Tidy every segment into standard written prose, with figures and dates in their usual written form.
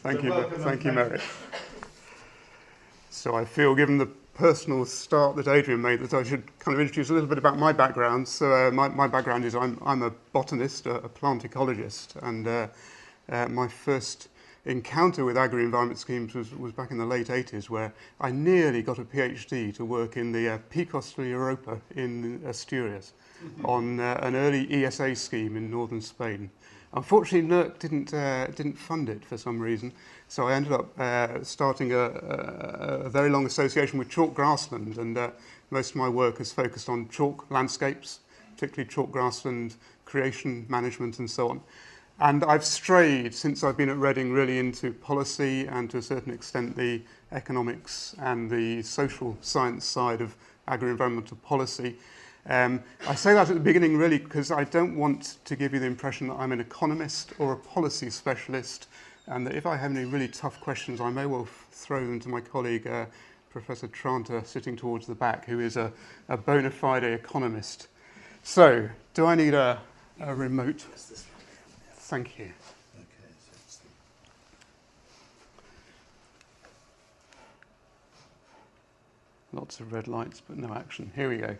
Thank you, Merritt. So I feel, given the personal start that Adrian made, that I should kind of introduce a little bit about my background. So my background is I'm a botanist, a plant ecologist, and my first encounter with agri-environment schemes was back in the late 80s, where I nearly got a PhD to work in the Picos de Europa in Asturias on an early ESA scheme in northern Spain. Unfortunately, NERC didn't fund it for some reason, so I ended up starting a very long association with chalk grassland, and most of my work has focused on chalk landscapes, particularly chalk grassland creation, management, and so on. And I've strayed, since I've been at Reading, really into policy and, to a certain extent, the economics and the social science side of agri-environmental policy. I say that at the beginning really because I don't want to give you the impression that I'm an economist or a policy specialist, and that if I have any really tough questions, I may well throw them to my colleague, Professor Tranter, sitting towards the back, who is a bona fide economist. So, do I need a remote? Thank you. Lots of red lights, but no action. Here we go.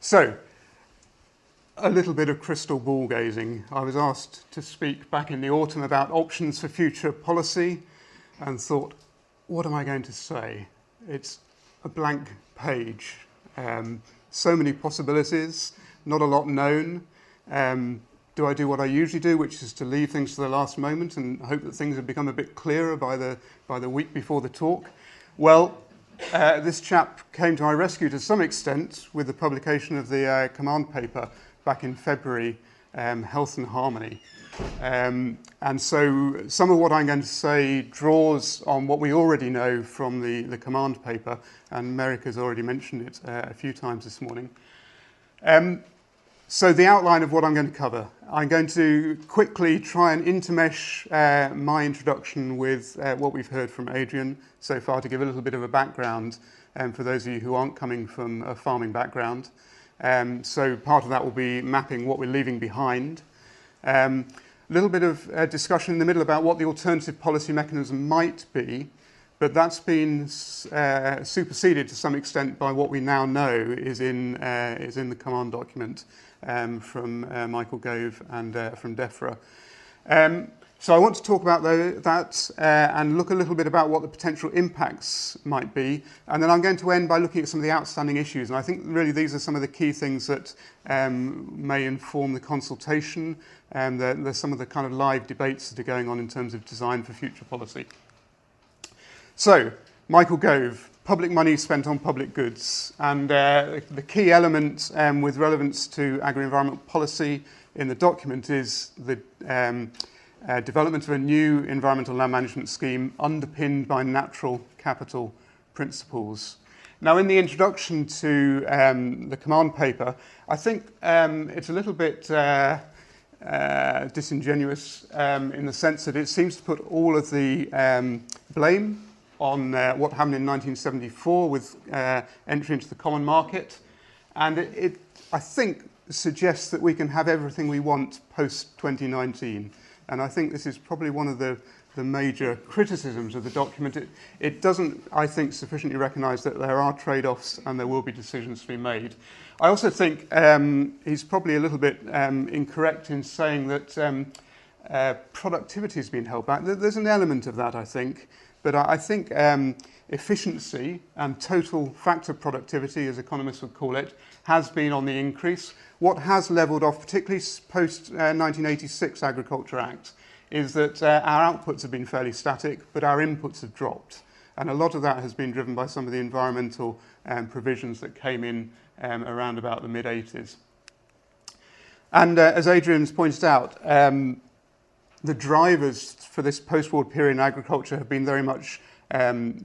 So, a little bit of crystal ball gazing. I was asked to speak back in the autumn about options for future policy and thought, what am I going to say? It's a blank page. So many possibilities, not a lot known. Do I do what I usually do, which is to leave things to the last moment and hope that things have become a bit clearer by the week before the talk? Well, this chap came to my rescue to some extent with the publication of the command paper back in February, Health and Harmony. And so some of what I'm going to say draws on what we already know from the command paper, and Merrick has already mentioned it a few times this morning. So the outline of what I'm going to cover. I'm going to quickly try and intermesh my introduction with what we've heard from Adrian so far, to give a little bit of a background for those of you who aren't coming from a farming background. So part of that will be mapping what we're leaving behind. A little bit of discussion in the middle about what the alternative policy mechanism might be, but that's been superseded to some extent by what we now know is in the command document from Michael Gove and from DEFRA. So I want to talk about that and look a little bit about what the potential impacts might be, and then I'm going to end by looking at some of the outstanding issues, and I think really these are some of the key things that may inform the consultation, and there's some of the kind of live debates that are going on in terms of design for future policy. So, Michael Gove, public money spent on public goods, and the key element with relevance to agri-environment policy in the document is the development of a new environmental land management scheme underpinned by natural capital principles. Now, in the introduction to the command paper, I think it's a little bit disingenuous in the sense that it seems to put all of the blame on what happened in 1974 with entry into the common market, and it I think suggests that we can have everything we want post-2019, and I think this is probably one of the major criticisms of the document. It doesn't, I think, sufficiently recognise that there are trade-offs and there will be decisions to be made. I also think he's probably a little bit incorrect in saying that productivity has been held back. There's an element of that, I think. But I think efficiency and total factor productivity, as economists would call it, has been on the increase. What has levelled off, particularly post-1986 Agriculture Act, is that our outputs have been fairly static, but our inputs have dropped. And a lot of that has been driven by some of the environmental provisions that came in around about the mid-80s. And as Adrian's pointed out, the drivers for this post-war period in agriculture have been very much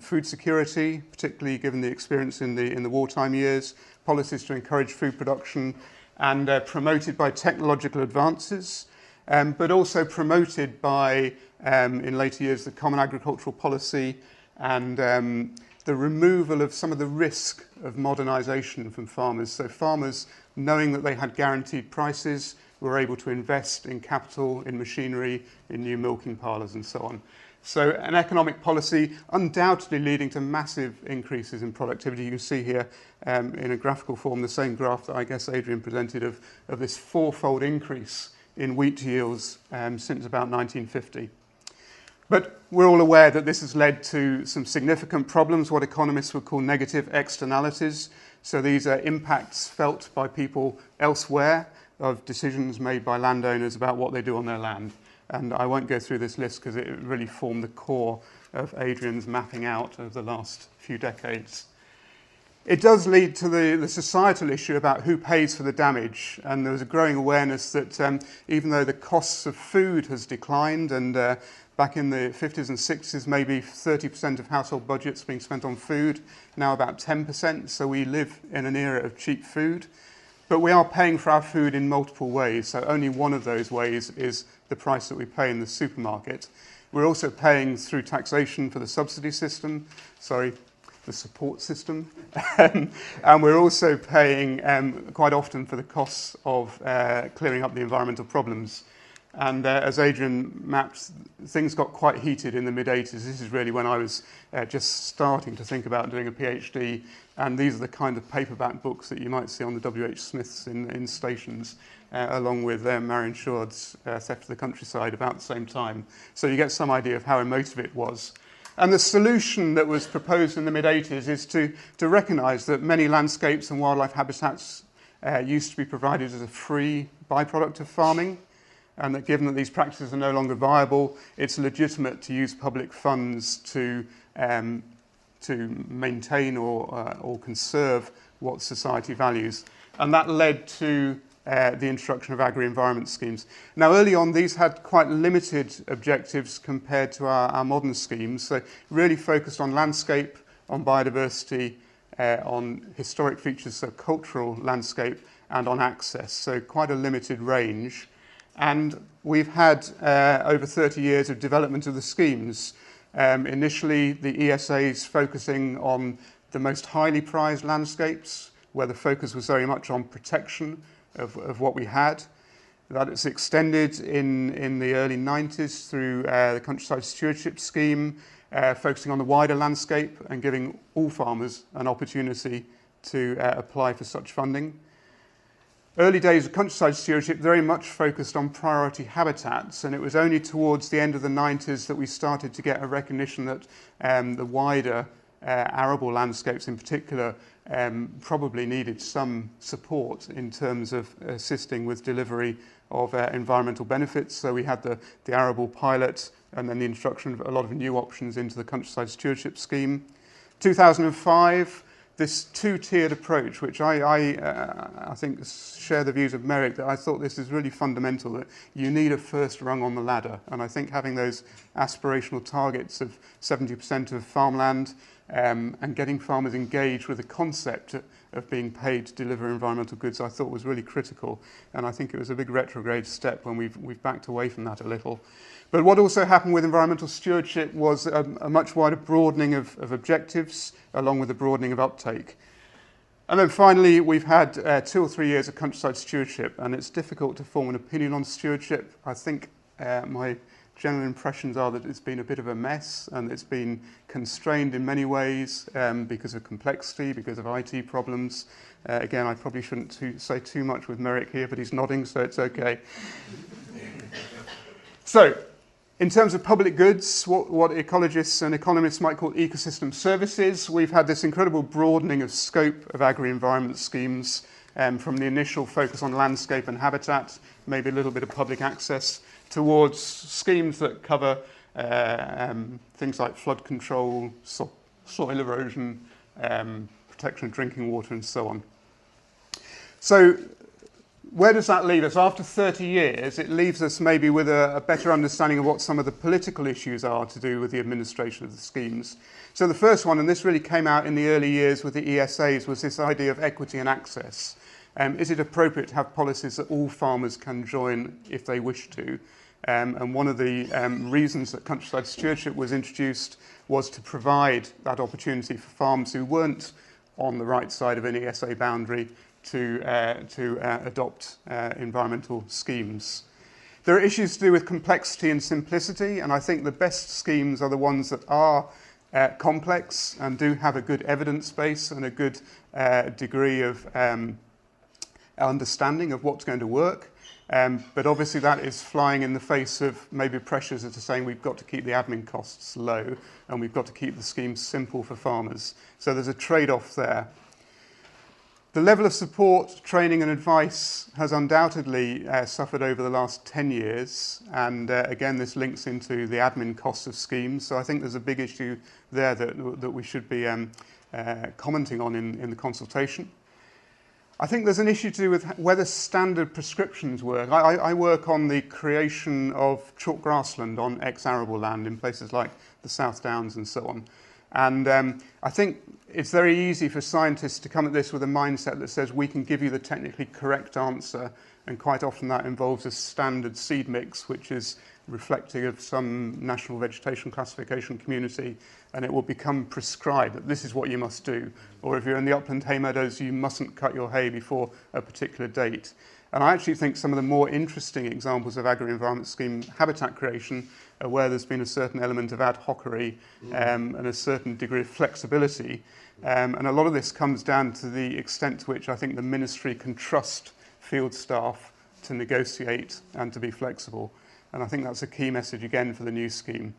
food security, particularly given the experience in the wartime years, policies to encourage food production, and promoted by technological advances, but also promoted by, in later years, the Common Agricultural Policy and the removal of some of the risk of modernisation from farmers. So farmers, knowing that they had guaranteed prices, were able to invest in capital, in machinery, in new milking parlours and so on. So an economic policy undoubtedly leading to massive increases in productivity. You can see here in a graphical form the same graph that I guess Adrian presented of this fourfold increase in wheat yields since about 1950. But we're all aware that this has led to some significant problems, what economists would call negative externalities. So these are impacts felt by people elsewhere of decisions made by landowners about what they do on their land. And I won't go through this list because it really formed the core of Adrian's mapping out of the last few decades. It does lead to the societal issue about who pays for the damage. And there was a growing awareness that even though the costs of food has declined, and back in the 50s and 60s, maybe 30% of household budgets being spent on food, now about 10%. So we live in an era of cheap food. But we are paying for our food in multiple ways. So only one of those ways is the price that we pay in the supermarket. We're also paying through taxation for the subsidy system, the support system. And we're also paying quite often for the costs of clearing up the environmental problems. And as Adrian mapped, things got quite heated in the mid-80s. This is really when I was just starting to think about doing a PhD. And these are the kind of paperback books that you might see on the W.H. Smiths in stations, along with Marion Shord's Theft of the Countryside about the same time. So you get some idea of how emotive it was. And the solution that was proposed in the mid-80s is to recognise that many landscapes and wildlife habitats used to be provided as a free byproduct of farming, and that given that these practices are no longer viable, it's legitimate to use public funds to maintain or conserve what society values. And that led to the introduction of agri-environment schemes. Now, early on, these had quite limited objectives compared to our modern schemes, so really focused on landscape, on biodiversity, on historic features, so cultural landscape, and on access, so quite a limited range. And we've had over 30 years of development of the schemes. Initially, the ESAs focusing on the most highly prized landscapes, where the focus was very much on protection of what we had. That it's extended in the early 90s through the Countryside Stewardship Scheme, focusing on the wider landscape and giving all farmers an opportunity to apply for such funding. Early days of countryside stewardship very much focused on priority habitats, and it was only towards the end of the 90s that we started to get a recognition that the wider arable landscapes in particular probably needed some support in terms of assisting with delivery of environmental benefits. So we had the arable pilot and then the introduction of a lot of new options into the Countryside Stewardship Scheme. 2005, this two-tiered approach, which I think share the views of Merrick, that I thought this is really fundamental, that you need a first rung on the ladder. And I think having those aspirational targets of 70% of farmland and getting farmers engaged with the concept of being paid to deliver environmental goods, I thought was really critical. And I think it was a big retrograde step when we've backed away from that a little. But what also happened with environmental stewardship was a much wider broadening of objectives, along with the broadening of uptake. And then finally, we've had 2 or 3 years of countryside stewardship, and it's difficult to form an opinion on stewardship. I think my general impressions are that it's been a bit of a mess, and it's been constrained in many ways because of complexity, because of IT problems. Again, I probably shouldn't say too much with Merrick here, but he's nodding, so it's okay. So, in terms of public goods, what ecologists and economists might call ecosystem services, we've had this incredible broadening of scope of agri-environment schemes from the initial focus on landscape and habitat, maybe a little bit of public access, towards schemes that cover things like flood control, soil erosion, protection of drinking water, and so on. So, where does that leave us? After 30 years, it leaves us maybe with a better understanding of what some of the political issues are to do with the administration of the schemes. So the first one, and this really came out in the early years with the ESAs, was this idea of equity and access. Is it appropriate to have policies that all farmers can join if they wish to? And one of the reasons that countryside stewardship was introduced was to provide that opportunity for farmers who weren't on the right side of an ESA boundary to adopt environmental schemes. There are issues to do with complexity and simplicity, and I think the best schemes are the ones that are complex and do have a good evidence base and a good degree of understanding of what's going to work. But obviously that is flying in the face of maybe pressures that are saying we've got to keep the admin costs low and we've got to keep the schemes simple for farmers. So there's a trade-off there. The level of support, training and advice has undoubtedly suffered over the last 10 years, and again this links into the admin costs of schemes, so I think there's a big issue there that we should be commenting on in the consultation. I think there's an issue to do with whether standard prescriptions work. I work on the creation of chalk grassland on ex-arable land in places like the South Downs and so on. And I think it's very easy for scientists to come at this with a mindset that says we can give you the technically correct answer, and quite often that involves a standard seed mix which is reflective of some national vegetation classification community, and it will become prescribed that this is what you must do. Or if you're in the upland hay meadows, you mustn't cut your hay before a particular date. And I actually think some of the more interesting examples of agri-environment scheme habitat creation are where there's been a certain element of ad hocery and a certain degree of flexibility. And a lot of this comes down to the extent to which I think the ministry can trust field staff to negotiate and to be flexible. And I think that's a key message again for the new scheme.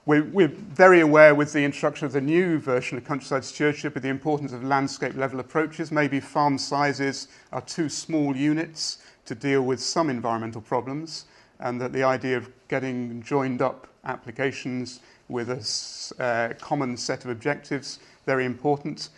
We're very aware with the introduction of the new version of countryside stewardship of the importance of landscape level approaches. Maybe farm sizes are too small units to deal with some environmental problems, and that the idea of getting joined up applications with a common set of objectives, very important.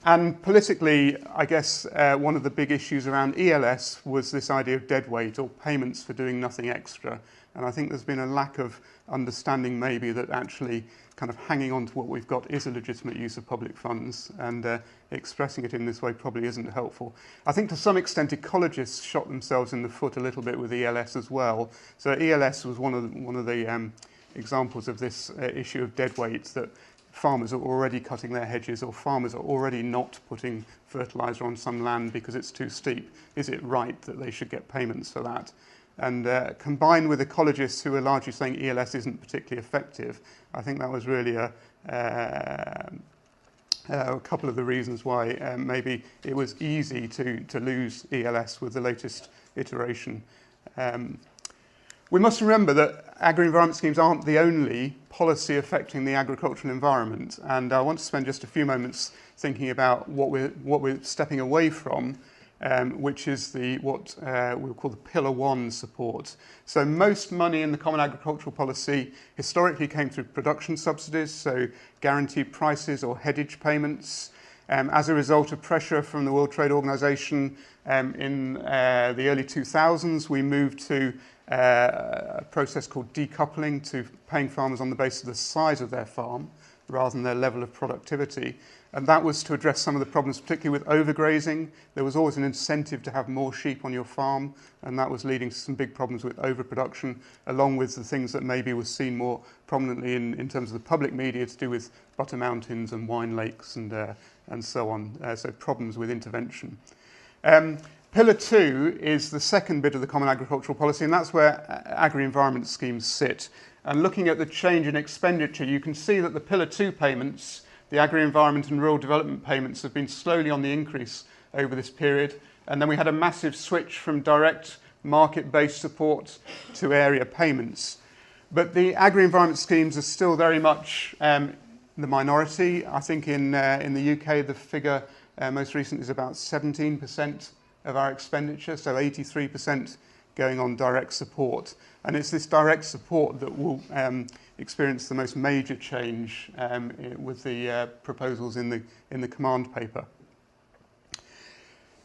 And politically, I guess one of the big issues around ELS was this idea of dead weight or payments for doing nothing extra. And I think there's been a lack of understanding maybe that actually kind of hanging on to what we've got is a legitimate use of public funds, and expressing it in this way probably isn't helpful. I think to some extent ecologists shot themselves in the foot a little bit with ELS as well. So ELS was one of the examples of this issue of dead weight, that farmers are already cutting their hedges, or farmers are already not putting fertiliser on some land because it's too steep. Is it right that they should get payments for that? And combined with ecologists who are largely saying ELS isn't particularly effective, I think that was really a couple of the reasons why maybe it was easy to lose ELS with the latest iteration. We must remember that agri-environment schemes aren't the only policy affecting the agricultural environment, and I want to spend just a few moments thinking about what we're stepping away from, which is what we'll call the Pillar 1 support. So most money in the Common Agricultural Policy historically came through production subsidies, so guaranteed prices or headage payments. As a result of pressure from the World Trade Organization in the early 2000s, we moved to a process called decoupling, to paying farmers on the basis of the size of their farm rather than their level of productivity. And that was to address some of the problems, particularly with overgrazing. There was always an incentive to have more sheep on your farm, and that was leading to some big problems with overproduction, along with the things that maybe was seen more prominently in terms of the public media to do with butter mountains and wine lakes and so on, so problems with intervention. Pillar 2 is the second bit of the Common Agricultural Policy, and that's where agri-environment schemes sit. And looking at the change in expenditure, you can see that the Pillar 2 payments, the agri-environment and rural development payments, have been slowly on the increase over this period. And then we had a massive switch from direct market-based support to area payments. But the agri-environment schemes are still very much the minority. I think in the UK, the figure most recent is about 17% of our expenditure, so 83% going on direct support. And it's this direct support that will experience the most major change with the proposals in the command paper.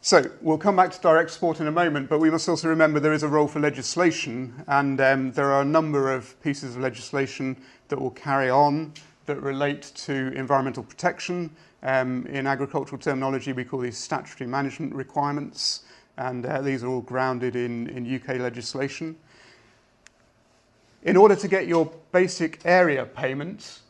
So we'll come back to direct support in a moment, but we must also remember there is a role for legislation, and there are a number of pieces of legislation that will carry on that relate to environmental protection. In agricultural terminology, we call these statutory management requirements, and these are all grounded in UK legislation. In order to get your basic area payment,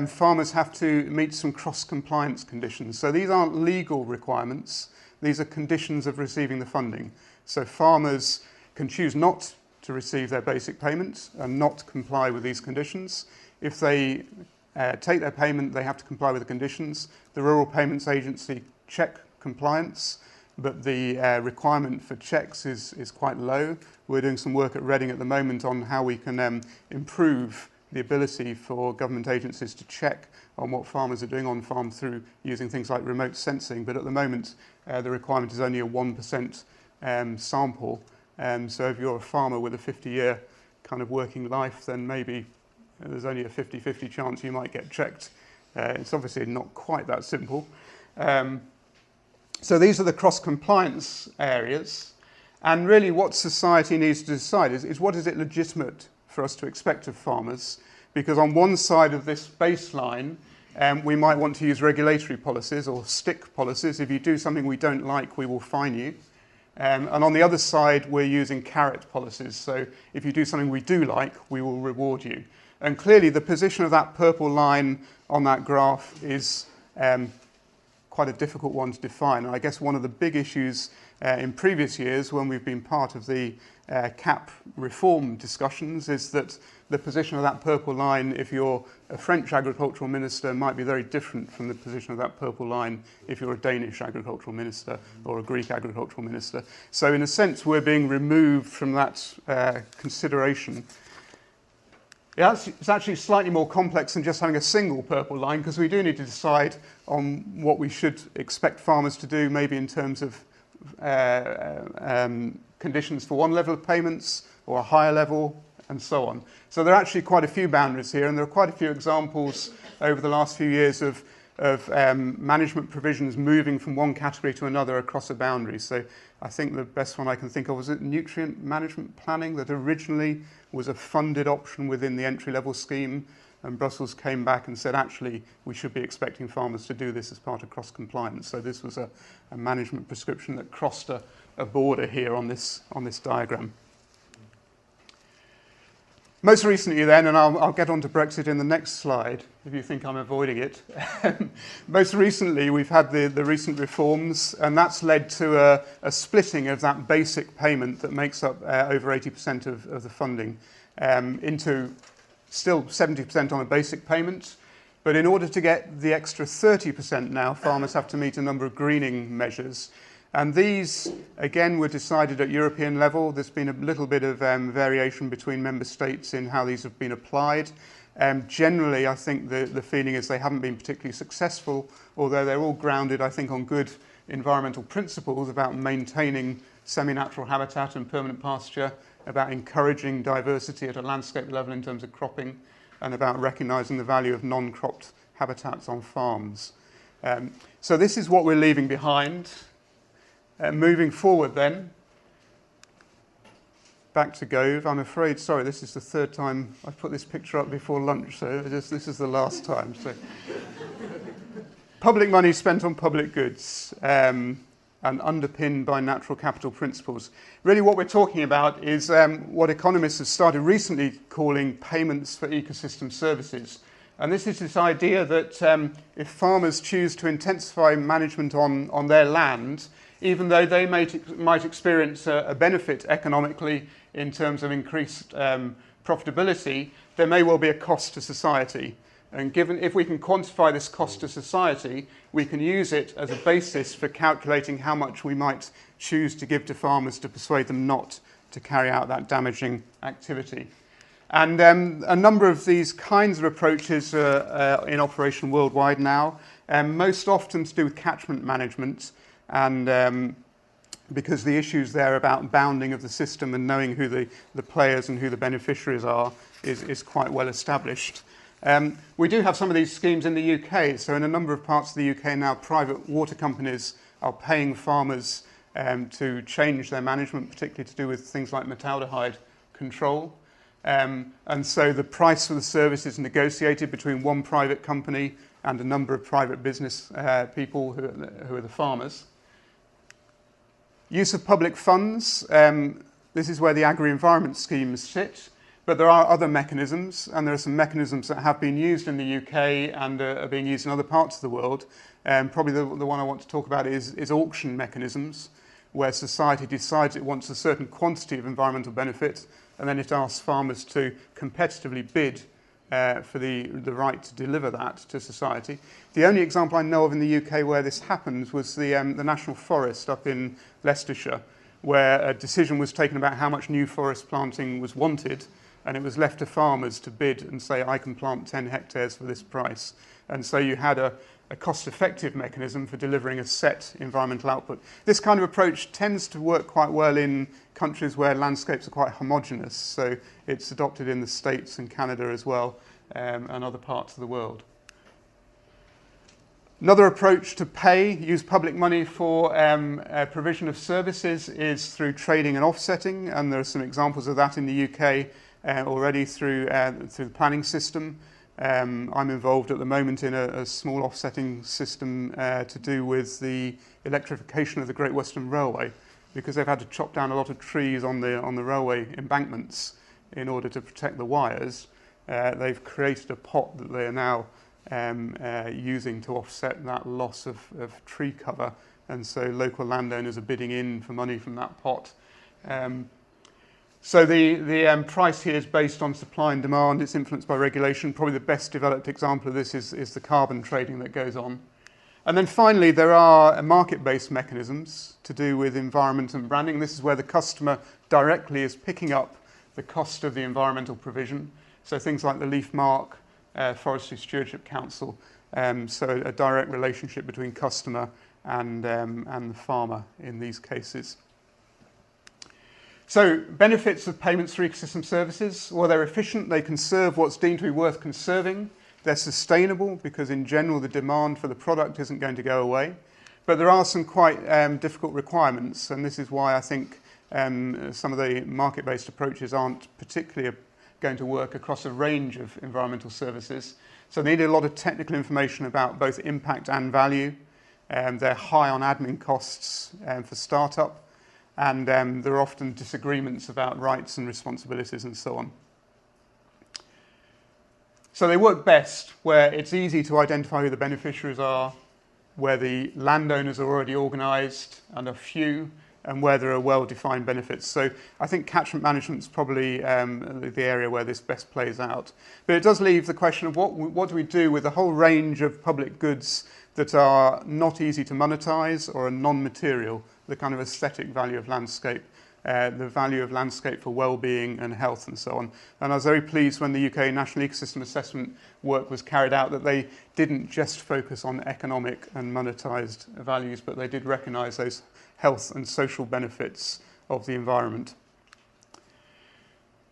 farmers have to meet some cross-compliance conditions. So these aren't legal requirements. These are conditions of receiving the funding. So farmers can choose not to receive their basic payments and not comply with these conditions. If they take their payment, they have to comply with the conditions. The Rural Payments Agency check compliance, but the requirement for checks is quite low. We're doing some work at Reading at the moment on how we can improve the ability for government agencies to check on what farmers are doing on farm through using things like remote sensing. But at the moment, the requirement is only a 1% sample. So if you're a farmer with a 50-year kind of working life, then maybe there's only a 50-50 chance you might get checked. It's obviously not quite that simple. So these are the cross-compliance areas. And really what society needs to decide is what is it legitimate for us to expect of farmers? Because on one side of this baseline, we might want to use regulatory policies or stick policies. If you do something we don't like, we will fine you. And on the other side, we're using carrot policies. So if you do something we do like, we will reward you. And clearly the position of that purple line on that graph is quite a difficult one to define. And I guess one of the big issues in previous years when we've been part of the CAP reform discussions is that the position of that purple line, if you're a French agricultural minister, might be very different from the position of that purple line if you're a Danish agricultural minister or a Greek agricultural minister. So in a sense, we're being removed from that consideration. Yeah, it's actually slightly more complex than just having a single purple line, because we do need to decide on what we should expect farmers to do, maybe in terms of conditions for one level of payments or a higher level, and so on. So there are actually quite a few boundaries here, and there are quite a few examples over the last few years of management provisions moving from one category to another across a boundary. So I think the best one I can think of was nutrient management planning, that originally was a funded option within the entry-level scheme, and Brussels came back and said, actually, we should be expecting farmers to do this as part of cross-compliance. So this was a management prescription that crossed a border here on this diagram. Most recently then, and I'll get on to Brexit in the next slide, if you think I'm avoiding it. Most recently, we've had the recent reforms, and that's led to a splitting of that basic payment that makes up over 80% of the funding into still 70% on a basic payment. But in order to get the extra 30% now, farmers have to meet a number of greening measures. And these, again, were decided at European level. There's been a little bit of variation between member states in how these have been applied. Generally, I think the feeling is they haven't been particularly successful, although they're all grounded, I think, on good environmental principles about maintaining semi-natural habitat and permanent pasture, about encouraging diversity at a landscape level in terms of cropping, and about recognising the value of non-cropped habitats on farms. So this is what we're leaving behind. Moving forward then, back to Gove. I'm afraid, sorry, this is the third time I've put this picture up before lunch, so this is the last time. So, public money spent on public goods and underpinned by natural capital principles. Really what we're talking about is what economists have started recently calling payments for ecosystem services. And this is this idea that if farmers choose to intensify management on their land, even though they might experience a benefit economically in terms of increased profitability, there may well be a cost to society. And given, if we can quantify this cost to society, we can use it as a basis for calculating how much we might choose to give to farmers to persuade them not to carry out that damaging activity. And a number of these kinds of approaches are in operation worldwide now, most often to do with catchment management. And because the issues there about bounding of the system and knowing who the players and who the beneficiaries are is quite well established. We do have some of these schemes in the UK. So in a number of parts of the UK now, private water companies are paying farmers to change their management, particularly to do with things like metaldehyde control. And so the price for the service is negotiated between one private company and a number of private business people who are the farmers. Use of public funds. This is where the agri-environment schemes sit. But there are other mechanisms, and there are some mechanisms that have been used in the UK and are being used in other parts of the world. Probably the one I want to talk about is auction mechanisms, where society decides it wants a certain quantity of environmental benefit, and then it asks farmers to competitively bid for the right to deliver that to society. The only example I know of in the UK where this happened was the National Forest up in Leicestershire, where a decision was taken about how much new forest planting was wanted, and it was left to farmers to bid and say, I can plant 10 hectares for this price. And so you had a cost-effective mechanism for delivering a set environmental output. This kind of approach tends to work quite well in countries where landscapes are quite homogeneous, so it's adopted in the States and Canada as well, and other parts of the world. Another approach to use public money for provision of services is through trading and offsetting, and there are some examples of that in the UK already through the planning system. I'm involved at the moment in a small offsetting system to do with the electrification of the Great Western Railway, because they've had to chop down a lot of trees on the railway embankments in order to protect the wires. They've created a pot that they are now using to offset that loss of tree cover, and so local landowners are bidding in for money from that pot. So the price here is based on supply and demand. It's influenced by regulation. Probably the best developed example of this is the carbon trading that goes on. And then finally, there are market-based mechanisms to do with environment and branding. This is where the customer directly is picking up the cost of the environmental provision. So things like the leaf mark, Forestry Stewardship Council. So a direct relationship between customer and the farmer in these cases. So benefits of payments for ecosystem services, well, they're efficient, they conserve what's deemed to be worth conserving, they're sustainable because in general the demand for the product isn't going to go away, but there are some quite difficult requirements, and this is why I think some of the market-based approaches aren't particularly going to work across a range of environmental services. So they need a lot of technical information about both impact and value. They're high on admin costs for startup, and there are often disagreements about rights and responsibilities and so on. So they work best where it's easy to identify who the beneficiaries are, where the landowners are already organised and are few, and where there are well-defined benefits. So I think catchment management is probably the area where this best plays out. But it does leave the question of what do we do with a whole range of public goods that are not easy to monetize or are non-material, the kind of aesthetic value of landscape, the value of landscape for well-being and health and so on. And I was very pleased when the UK National Ecosystem Assessment work was carried out that they didn't just focus on economic and monetized values, but they did recognise those health and social benefits of the environment.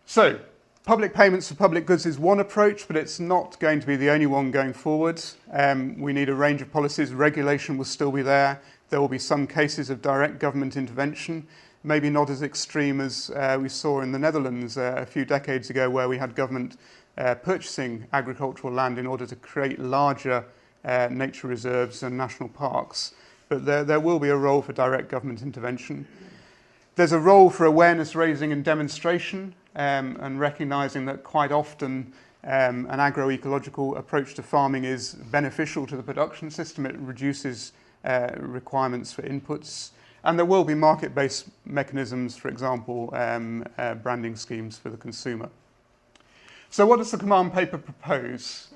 So, public payments for public goods is one approach, but it's not going to be the only one going forward. We need a range of policies. Regulation will still be there. There will be some cases of direct government intervention, maybe not as extreme as we saw in the Netherlands a few decades ago, where we had government purchasing agricultural land in order to create larger nature reserves and national parks. But there will be a role for direct government intervention. There's a role for awareness raising and demonstration, and recognising that quite often an agroecological approach to farming is beneficial to the production system. It reduces requirements for inputs. And there will be market-based mechanisms, for example, branding schemes for the consumer. So what does the command paper propose?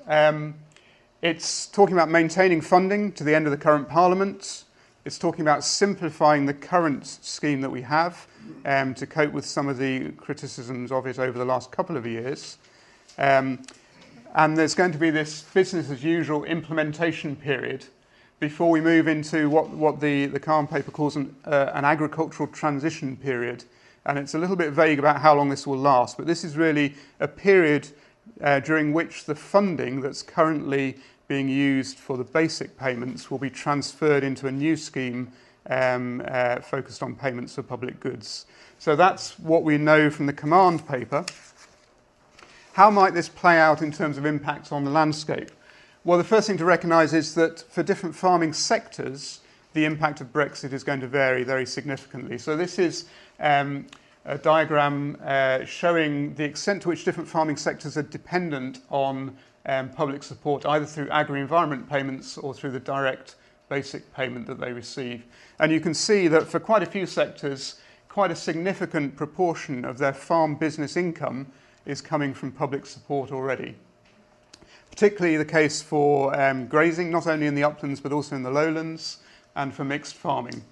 It's talking about maintaining funding to the end of the current Parliament. It's talking about simplifying the current scheme that we have to cope with some of the criticisms of it over the last couple of years. And there's going to be this business as usual implementation period before we move into what the command paper calls an agricultural transition period. And it's a little bit vague about how long this will last, but this is really a period during which the funding that's currently being used for the basic payments will be transferred into a new scheme focused on payments for public goods. So that's what we know from the command paper. How might this play out in terms of impacts on the landscape? Well, the first thing to recognise is that for different farming sectors, the impact of Brexit is going to vary very significantly. So this is a diagram showing the extent to which different farming sectors are dependent on public support, either through agri-environment payments or through the direct basic payment that they receive. And you can see that for quite a few sectors, quite a significant proportion of their farm business income is coming from public support already. Particularly the case for grazing, not only in the uplands but also in the lowlands, and for mixed farming.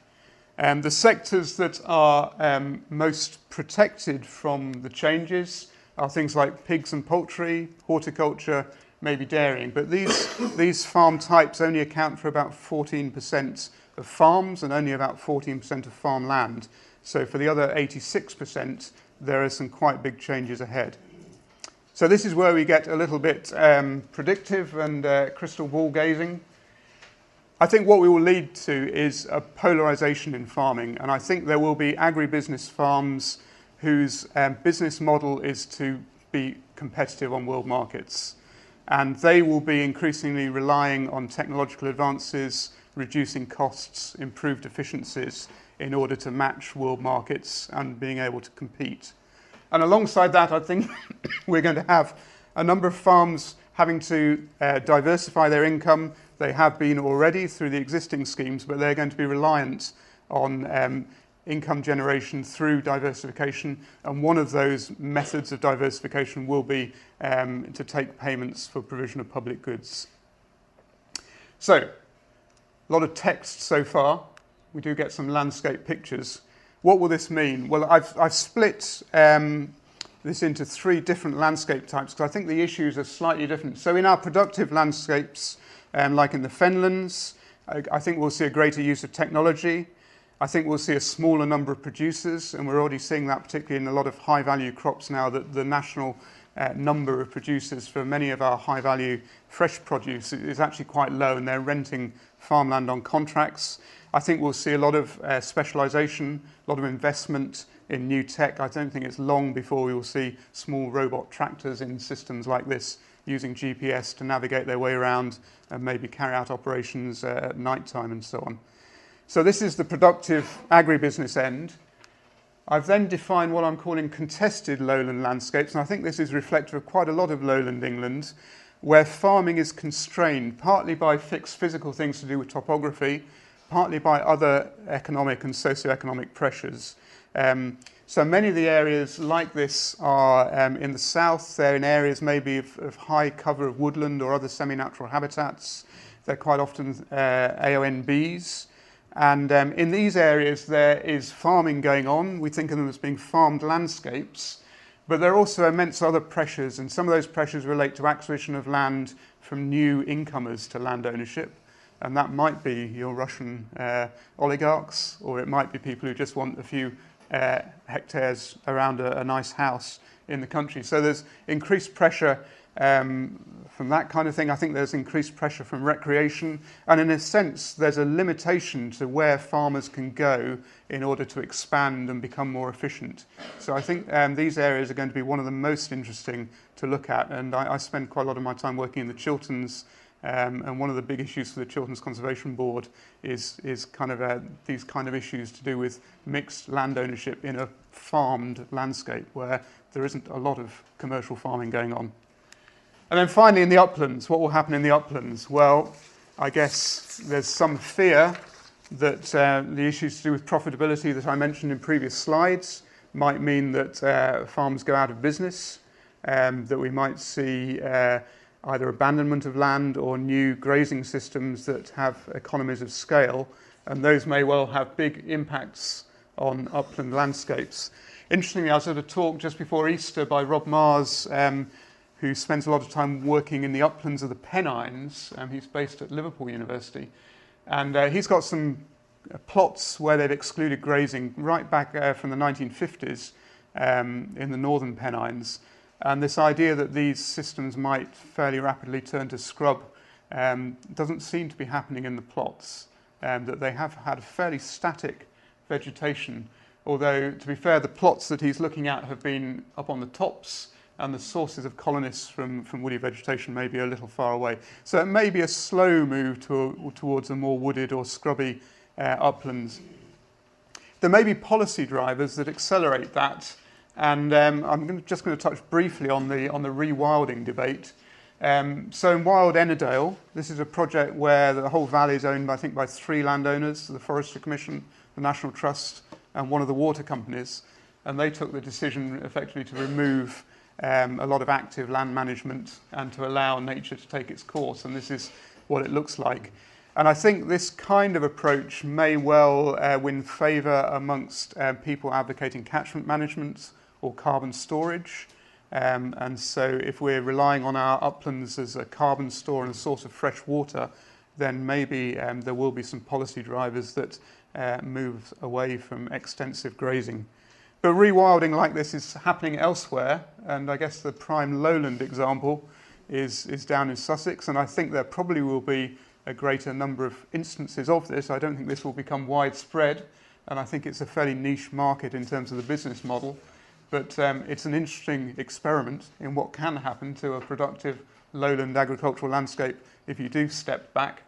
The sectors that are most protected from the changes are things like pigs and poultry, horticulture, maybe dairying. But these farm types only account for about 14% of farms and only about 14% of farmland. So for the other 86%, there are some quite big changes ahead. So this is where we get a little bit predictive and crystal ball gazing. I think what we will lead to is a polarization in farming, and I think there will be agribusiness farms whose business model is to be competitive on world markets. And they will be increasingly relying on technological advances, reducing costs, improved efficiencies in order to match world markets and being able to compete. And alongside that, I think we're going to have a number of farms having to diversify their income. They have been already through the existing schemes, but they're going to be reliant on income generation through diversification. And one of those methods of diversification will be to take payments for provision of public goods. So, a lot of text so far. We do get some landscape pictures. What will this mean? Well, I've split this into three different landscape types because I think the issues are slightly different. So in our productive landscapes, like in the fenlands, I think we'll see a greater use of technology. I think we'll see a smaller number of producers, and we're already seeing that particularly in a lot of high-value crops now, that the national number of producers for many of our high-value fresh produce is actually quite low, and they're renting farmland on contracts. I think we'll see a lot of specialisation, a lot of investment in new tech. I don't think it's long before we will see small robot tractors in systems like this using GPS to navigate their way around and maybe carry out operations at night time and so on. So this is the productive agribusiness end. I've then defined what I'm calling contested lowland landscapes, and I think this is reflective of quite a lot of lowland England, where farming is constrained partly by fixed physical things to do with topography, partly by other economic and socio-economic pressures. So many of the areas like this are in the south. They're in areas maybe of high cover of woodland or other semi-natural habitats. They're quite often AONBs. And in these areas there is farming going on. We think of them as being farmed landscapes. But there are also immense other pressures, and some of those pressures relate to acquisition of land from new incomers to land ownership. And that might be your Russian oligarchs, or it might be people who just want a few hectares around a nice house in the country. So there's increased pressure from that kind of thing. I think there's increased pressure from recreation. And in a sense, there's a limitation to where farmers can go in order to expand and become more efficient. So I think these areas are going to be one of the most interesting to look at. And I spend quite a lot of my time working in the Chilterns. And one of the big issues for the Chilterns Conservation Board is kind of these kind of issues to do with mixed land ownership in a farmed landscape where there isn't a lot of commercial farming going on. And then finally in the uplands, what will happen in the uplands? Well, I guess there's some fear that the issues to do with profitability that I mentioned in previous slides might mean that farms go out of business, that we might see either abandonment of land or new grazing systems that have economies of scale, and those may well have big impacts on upland landscapes. Interestingly, I was at a talk just before Easter by Rob Mars, who spends a lot of time working in the uplands of the Pennines. He's based at Liverpool University, and he's got some plots where they've excluded grazing right back from the 1950s in the northern Pennines. And this idea that these systems might fairly rapidly turn to scrub doesn't seem to be happening in the plots, that they have had a fairly static vegetation, although, to be fair, the plots that he's looking at have been up on the tops, and the sources of colonists from woody vegetation may be a little far away. So it may be a slow move towards a more wooded or scrubby uplands. there may be policy drivers that accelerate that. And I'm just going to touch briefly on the rewilding debate. So in Wild Ennerdale, this is a project where the whole valley is owned, I think, by 3 landowners, the Forestry Commission, the National Trust, and one of the water companies. And they took the decision effectively to remove a lot of active land management and to allow nature to take its course. And this is what it looks like. And I think this kind of approach may well win favour amongst people advocating catchment management or carbon storage. And so if we're relying on our uplands as a carbon store and a source of fresh water, then maybe there will be some policy drivers that move away from extensive grazing. But rewilding like this is happening elsewhere, and I guess the prime lowland example is down in Sussex, and I think there probably will be a greater number of instances of this. I don't think this will become widespread, and I think it's a fairly niche market in terms of the business model. But it's an interesting experiment in what can happen to a productive lowland agricultural landscape if you do step back.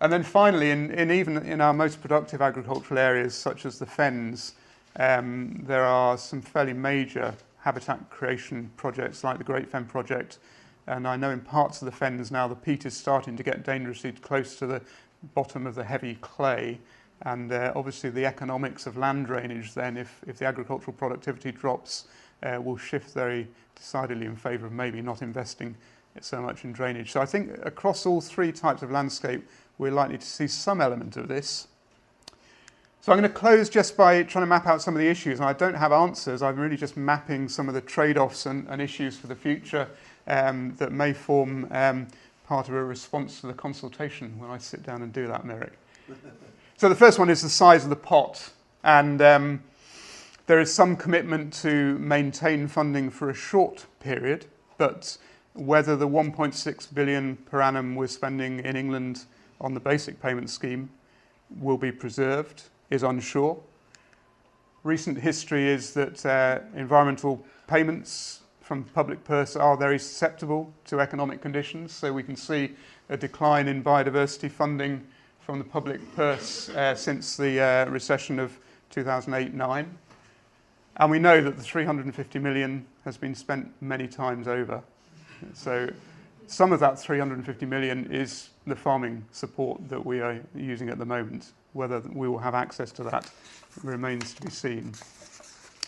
And then finally, even in our most productive agricultural areas, such as the fens, there are some fairly major habitat creation projects like the Great Fen Project. And I know in parts of the fens now the peat is starting to get dangerously close to the bottom of the heavy clay. And obviously the economics of land drainage then, if the agricultural productivity drops, will shift very decidedly in favour of maybe not investing so much in drainage. So I think across all 3 types of landscape, we're likely to see some element of this. So I'm going to close just by trying to map out some of the issues. And I don't have answers. I'm really just mapping some of the trade-offs and issues for the future that may form part of a response to the consultation when I sit down and do that, Merrick. So the first one is the size of the pot. And there is some commitment to maintain funding for a short period, but whether the 1.6 billion per annum we're spending in England on the basic payment scheme will be preserved is unsure. Recent history is that environmental payments from public purse are very susceptible to economic conditions, so we can see a decline in biodiversity funding from the public purse since the recession of 2008-9. And we know that the 350 million has been spent many times over. So some of that 350 million is the farming support that we are using at the moment. Whether we will have access to that remains to be seen.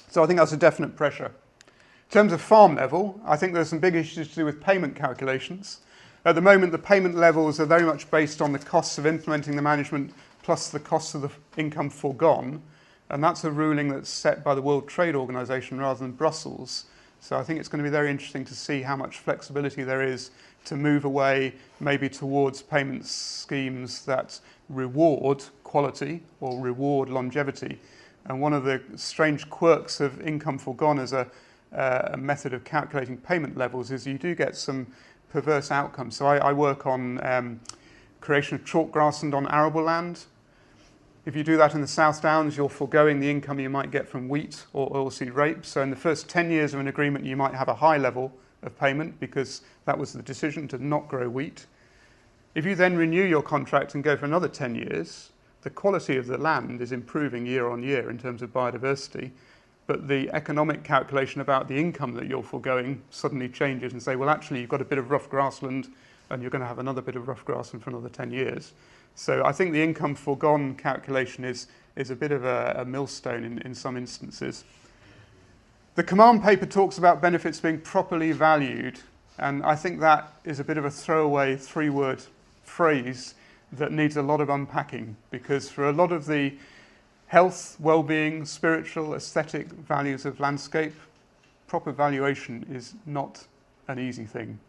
So I think that's a definite pressure. In terms of farm level, I think there's some big issues to do with payment calculations. At the moment, the payment levels are very much based on the costs of implementing the management plus the costs of the income foregone. And that's a ruling that's set by the World Trade Organization rather than Brussels. So I think it's going to be very interesting to see how much flexibility there is to move away maybe towards payment schemes that reward quality or reward longevity. And one of the strange quirks of income foregone as a method of calculating payment levels is you do get some perverse outcomes. So I work on creation of chalk grassland on arable land. If you do that in the South Downs, you're foregoing the income you might get from wheat or oilseed rape. So in the first 10 years of an agreement, you might have a high level of payment because that was the decision to not grow wheat. If you then renew your contract and go for another 10 years, the quality of the land is improving year on year in terms of biodiversity, but the economic calculation about the income that you're foregoing suddenly changes and say, well, actually, you've got a bit of rough grassland and you're going to have another bit of rough grassland for another 10 years. So I think the income foregone calculation is a bit of a millstone in some instances. The command paper talks about benefits being properly valued, and I think that is a bit of a throwaway 3-word phrase that needs a lot of unpacking, because for a lot of the health, well-being, spiritual, aesthetic values of landscape, proper valuation is not an easy thing.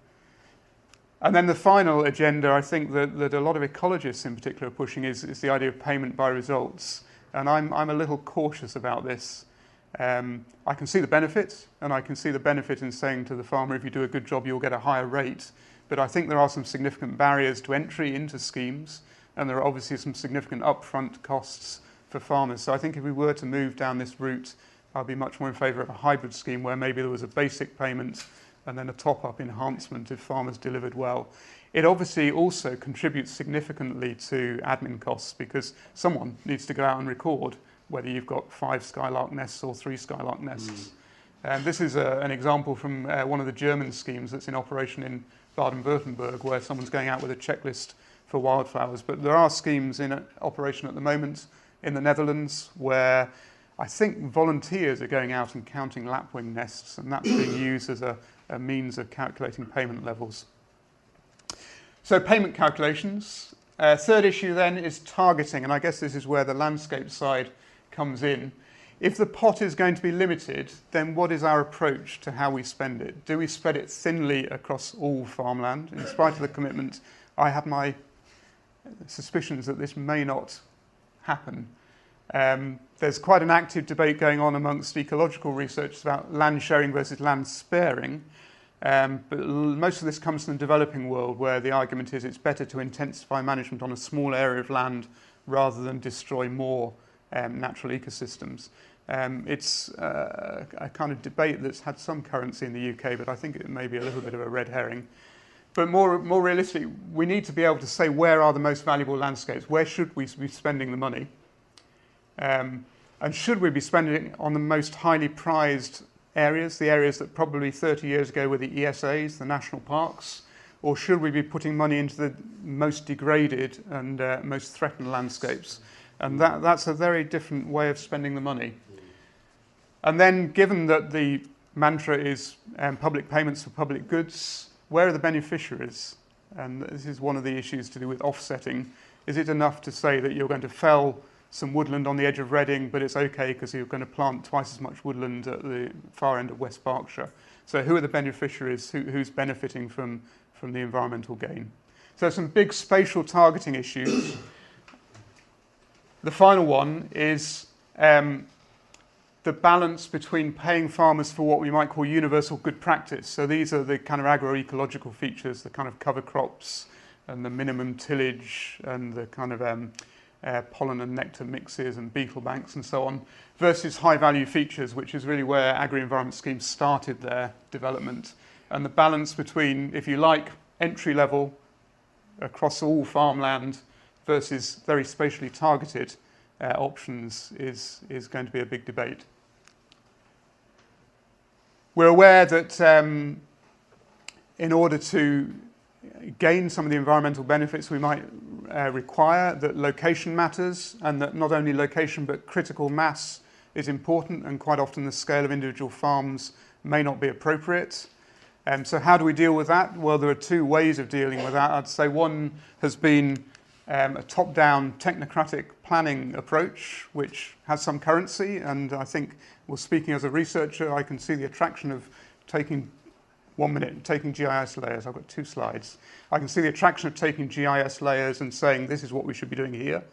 And then the final agenda, I think that a lot of ecologists in particular are pushing is the idea of payment by results. And I'm a little cautious about this. I can see the benefits, and I can see the benefit in saying to the farmer, if you do a good job, you'll get a higher rate. But I think there are some significant barriers to entry into schemes, and there are obviously some significant upfront costs for farmers. So I think if we were to move down this route, I'd be much more in favour of a hybrid scheme where maybe there was a basic payment and then a top-up enhancement if farmers delivered well. It obviously also contributes significantly to admin costs because someone needs to go out and record whether you've got 5 skylark nests or 3 skylark nests. This is an example from one of the German schemes that's in operation in Baden-Württemberg, where someone's going out with a checklist for wildflowers. But there are schemes in operation at the moment in the Netherlands where I think volunteers are going out and counting lapwing nests, and that's being used as a means of calculating payment levels. So payment calculations. Third issue then is targeting, and I guess this is where the landscape side comes in. If the pot is going to be limited, then what is our approach to how we spend it? Do we spread it thinly across all farmland? In spite of the commitment, I have my suspicions that this may not happen. There's quite an active debate going on amongst ecological researchers about land sharing versus land sparing. But most of this comes from the developing world, where the argument is it's better to intensify management on a small area of land rather than destroy more natural ecosystems. It's a kind of debate that's had some currency in the UK, but I think it may be a little bit of a red herring. But more realistically, we need to be able to say where are the most valuable landscapes, where should we be spending the money, and should we be spending it on the most highly prized areas, the areas that probably 30 years ago were the ESAs, the national parks, or should we be putting money into the most degraded and most threatened landscapes? And that's a very different way of spending the money. And then, given that the mantra is public payments for public goods, where are the beneficiaries? And this is one of the issues to do with offsetting. Is it enough to say that you're going to fell some woodland on the edge of Reading, but it's okay because you're going to plant twice as much woodland at the far end of West Berkshire? So who are the beneficiaries? Who's benefiting from the environmental gain? So some big spatial targeting issues. The final one is the balance between paying farmers for what we might call universal good practice. So these are the kind of agroecological features, the kind of cover crops and the minimum tillage and the kind of pollen and nectar mixes and beetle banks and so on, versus high value features, which is really where agri-environment schemes started their development. And the balance between, if you like, entry level across all farmland versus very spatially targeted options is going to be a big debate. We're aware that in order to gain some of the environmental benefits, we might require that location matters, and that not only location but critical mass is important, and quite often the scale of individual farms may not be appropriate. So how do we deal with that? Well, there are 2 ways of dealing with that. I'd say one has been a top-down technocratic planning approach, which has some currency, and I think, well, speaking as a researcher, I can see the attraction of taking GIS layers. I've got 2 slides. I can see the attraction of taking GIS layers and saying this is what we should be doing here.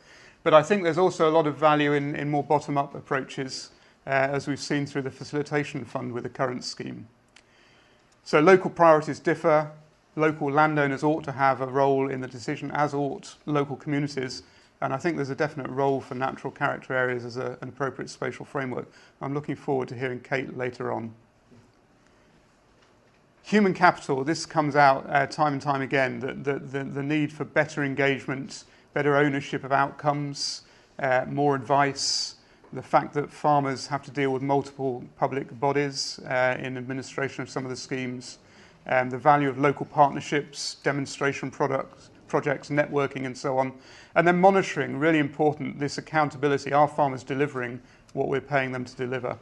But I think there's also a lot of value in more bottom-up approaches, as we've seen through the facilitation fund with the current scheme. So local priorities differ. Local landowners ought to have a role in the decision, as ought local communities. And I think there's a definite role for natural character areas as an appropriate spatial framework. I'm looking forward to hearing Kate later on. Human capital, this comes out time and time again, the need for better engagement, better ownership of outcomes, more advice, the fact that farmers have to deal with multiple public bodies in administration of some of the schemes, the value of local partnerships, demonstration projects, networking and so on. And then monitoring, really important, this accountability. Are farmers delivering what we're paying them to deliver?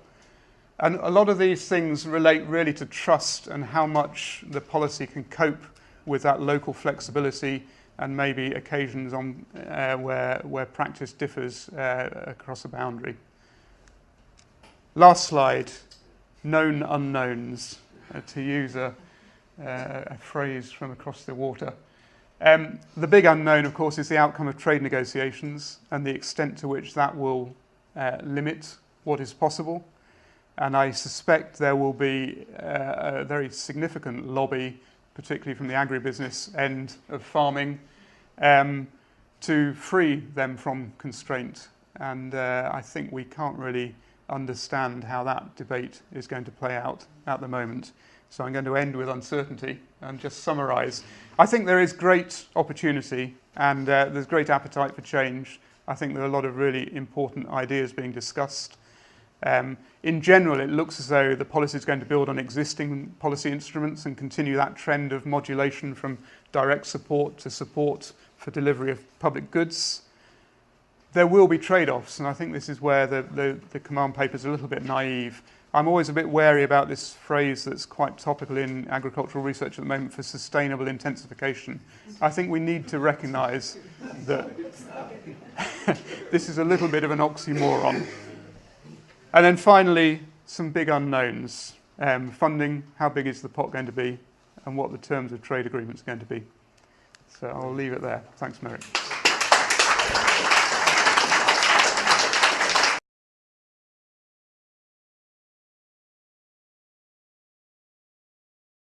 And a lot of these things relate really to trust and how much the policy can cope with that local flexibility and maybe occasions on where practice differs across a boundary. Last slide, known unknowns, to use a phrase from across the water. The big unknown, of course, is the outcome of trade negotiations and the extent to which that will limit what is possible. And I suspect there will be a very significant lobby, particularly from the agribusiness end of farming, to free them from constraint. And I think we can't really understand how that debate is going to play out at the moment. So I'm going to end with uncertainty and just summarise. I think there is great opportunity and there's great appetite for change. I think there are a lot of really important ideas being discussed. In general, it looks as though the policy is going to build on existing policy instruments and continue that trend of modulation from direct support to support for delivery of public goods. There will be trade-offs, and I think this is where the command paper is a little bit naive. I'm always a bit wary about this phrase that's quite topical in agricultural research at the moment for sustainable intensification. I think we need to recognise that this is a little bit of an oxymoron. And then finally, some big unknowns. Funding, how big is the pot going to be, and what the terms of trade agreement is going to be. So I'll leave it there. Thanks, Merrick.